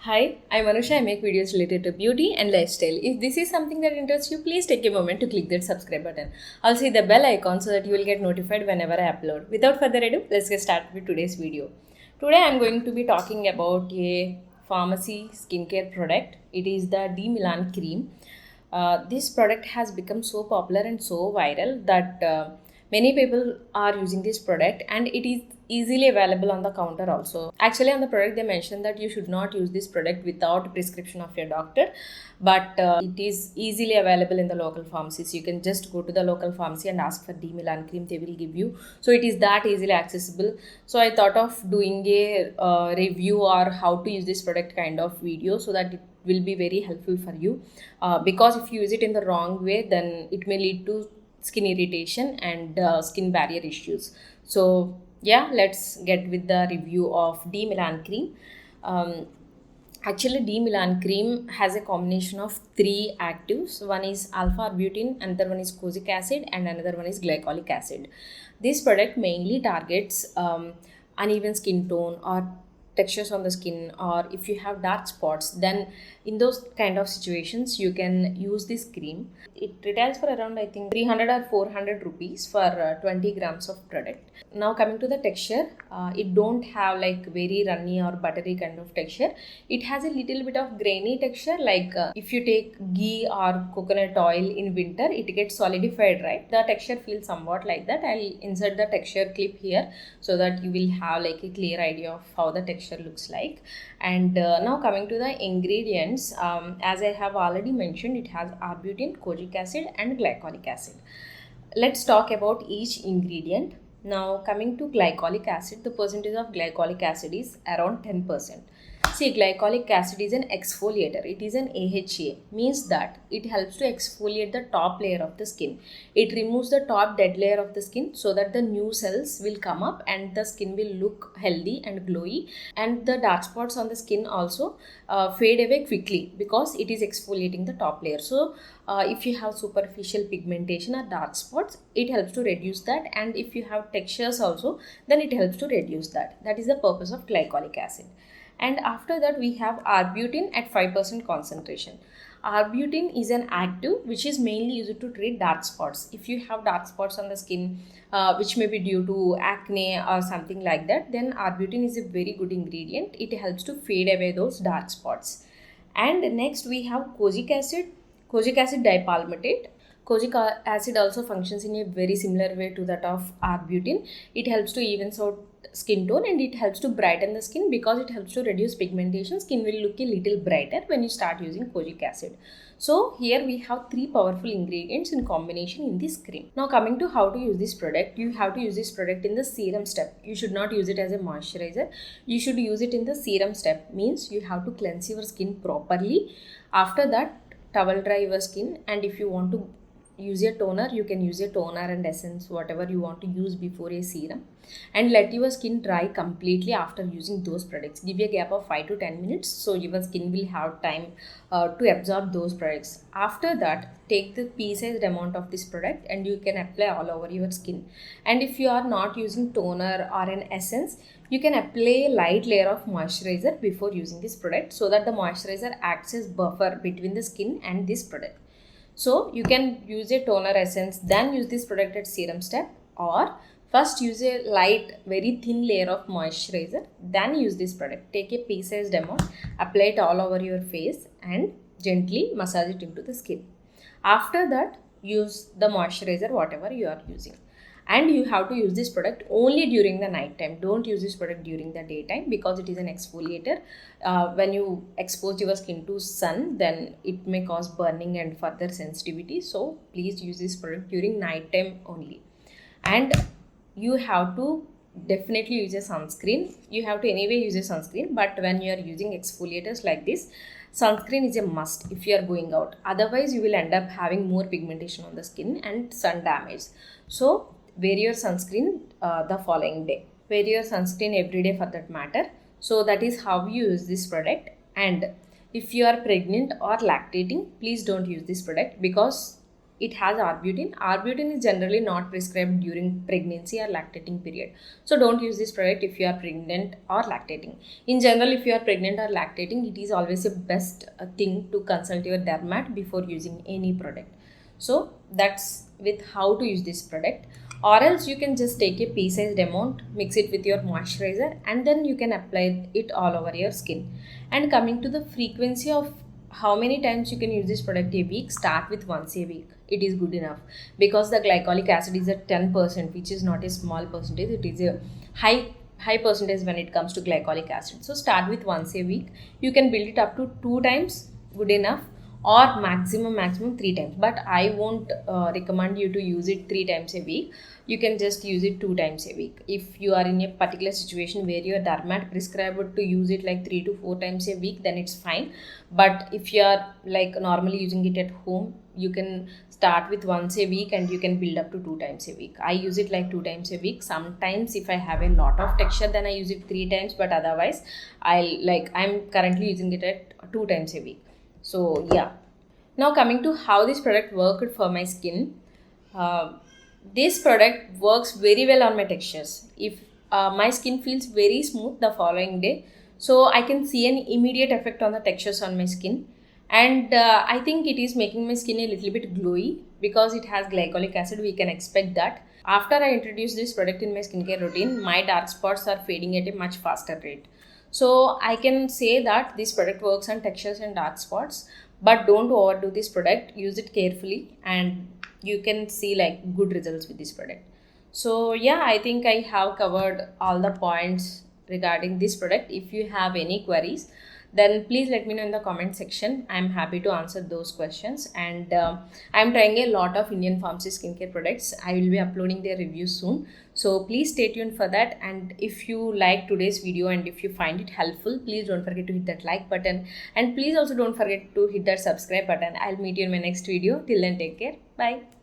Hi, I'm Anusha. I make videos related to beauty and lifestyle. If this is something that interests you, please take a moment to click that subscribe button. Also hit the bell icon so that you will get notified whenever I upload. Without further ado, let's get started with today's video. Today I'm going to be talking about a pharmacy skincare product. It is the Demelan Cream. This product has become so popular and so viral that many people are using this product, and it is easily available on the counter also. Actually, on the product they mentioned that you should not use this product without prescription of your doctor, but it is easily available in the local pharmacies. You can just go to the local pharmacy and ask for Demelan Cream, they will give you. So it is that easily accessible. So I thought of doing a review or how to use this product kind of video, so that it will be very helpful for you, because if you use it in the wrong way, then it may lead to skin irritation and skin barrier issues. So yeah, let's get with the review of Demelan Cream. um, Actually, Demelan Cream has a combination of three actives. One is alpha-arbutin, another one is kojic acid, and another one is glycolic acid. This product mainly targets uneven skin tone or textures on the skin, or if you have dark spots, then in those kind of situations you can use this cream. It retails for around, I think, 300 or 400 rupees for 20 grams of product. Now coming to the texture, it don't have like very runny or buttery kind of texture. It has a little bit of grainy texture, like if you take ghee or coconut oil in winter, it gets solidified, right? The texture feels somewhat like that. I'll insert the texture clip here so that you will have like a clear idea of how the texture looks like. And now coming to the ingredients, as I have already mentioned, it has arbutin, kojic acid, and glycolic acid. Let's talk about each ingredient. Now coming to glycolic acid, the percentage of glycolic acid is around 10%. See, glycolic acid is an exfoliator. It is an AHA, means that it helps to exfoliate the top layer of the skin. It removes the top dead layer of the skin so that the new cells will come up and the skin will look healthy and glowy, and the dark spots on the skin also fade away quickly because it is exfoliating the top layer. So if you have superficial pigmentation or dark spots, it helps to reduce that, and if you have textures also, then it helps to reduce that. That is the purpose of glycolic acid. And after that we have arbutin at 5% concentration. Arbutin is an active which is mainly used to treat dark spots. If you have dark spots on the skin, which may be due to acne or something like that, then arbutin is a very good ingredient. It helps to fade away those dark spots. And next we have kojic acid dipalmitate. Kojic acid also functions in a very similar way to that of arbutin. It helps to even out skin tone, and it helps to brighten the skin because it helps to reduce pigmentation. Skin will look a little brighter when you start using kojic acid. So here we have three powerful ingredients in combination in this cream. Now coming to how to use this product, you have to use this product in the serum step. You should not use it as a moisturizer. You should use it in the serum step, means you have to cleanse your skin properly. After that, towel dry your skin, and if you want to use a toner, you can use a toner and essence, whatever you want to use before a serum, and let your skin dry completely after using those products. Give a gap of 5 to 10 minutes so your skin will have time to absorb those products. After that, take the pea-sized amount of this product and you can apply all over your skin. And if you are not using toner or an essence, you can apply a light layer of moisturizer before using this product, so that the moisturizer acts as buffer between the skin and this product. So you can use a toner essence, then use this product at serum step, or first use a light, very thin layer of moisturizer, then use this product. Take a pea-sized amount, apply it all over your face and gently massage it into the skin. After that, use the moisturizer, whatever you are using. And you have to use this product only during the night time. Don't use this product during the daytime because it is an exfoliator. When you expose your skin to sun, then it may cause burning and further sensitivity. So please use this product during night time only. And you have to definitely use a sunscreen. You have to anyway use a sunscreen, but when you are using exfoliators like this, sunscreen is a must if you are going out. Otherwise you will end up having more pigmentation on the skin and sun damage. So wear your sunscreen the following day. Wear your sunscreen every day for that matter. So that is how you use this product. And if you are pregnant or lactating, please don't use this product because it has arbutin. Arbutin is generally not prescribed during pregnancy or lactating period. So don't use this product if you are pregnant or lactating. In general, if you are pregnant or lactating, it is always a best thing to consult your dermat before using any product. So that's with how to use this product. Or else you can just take a pea-sized amount, mix it with your moisturizer, and then you can apply it all over your skin. And coming to the frequency of how many times you can use this product a week, start with once a week. It is good enough because the glycolic acid is at 10%, which is not a small percentage. It is a high percentage when it comes to glycolic acid. So start with once a week. You can build it up to 2 times, good enough, or maximum 3 times. But I won't recommend you to use it 3 times a week. You can just use it 2 times a week. If you are in a particular situation where your dermat prescribed to use it like 3 to 4 times a week, then it's fine. But if you are like normally using it at home, you can start with once a week and you can build up to 2 times a week. I use it like 2 times a week. Sometimes if I have a lot of texture, then I use it 3 times, but otherwise I'm currently using it at 2 times a week. So yeah. Now coming to how this product worked for my skin. This product works very well on my textures. If my skin feels very smooth the following day, so I can see an immediate effect on the textures on my skin. And I think it is making my skin a little bit glowy because it has glycolic acid. We can expect that. After I introduce this product in my skincare routine, my dark spots are fading at a much faster rate. So I can say that this product works on textures and dark spots, but don't overdo this product. Use it carefully and you can see like good results with this product. So yeah, I think I have covered all the points regarding this product. If you have any queries, then please let me know in the comment section. I'm happy to answer those questions. And I'm trying a lot of Indian Pharmacy skincare products. I will be uploading their reviews soon. So please stay tuned for that. And if you like today's video and if you find it helpful, please don't forget to hit that like button. And please also don't forget to hit that subscribe button. I'll meet you in my next video. Till then, take care. Bye.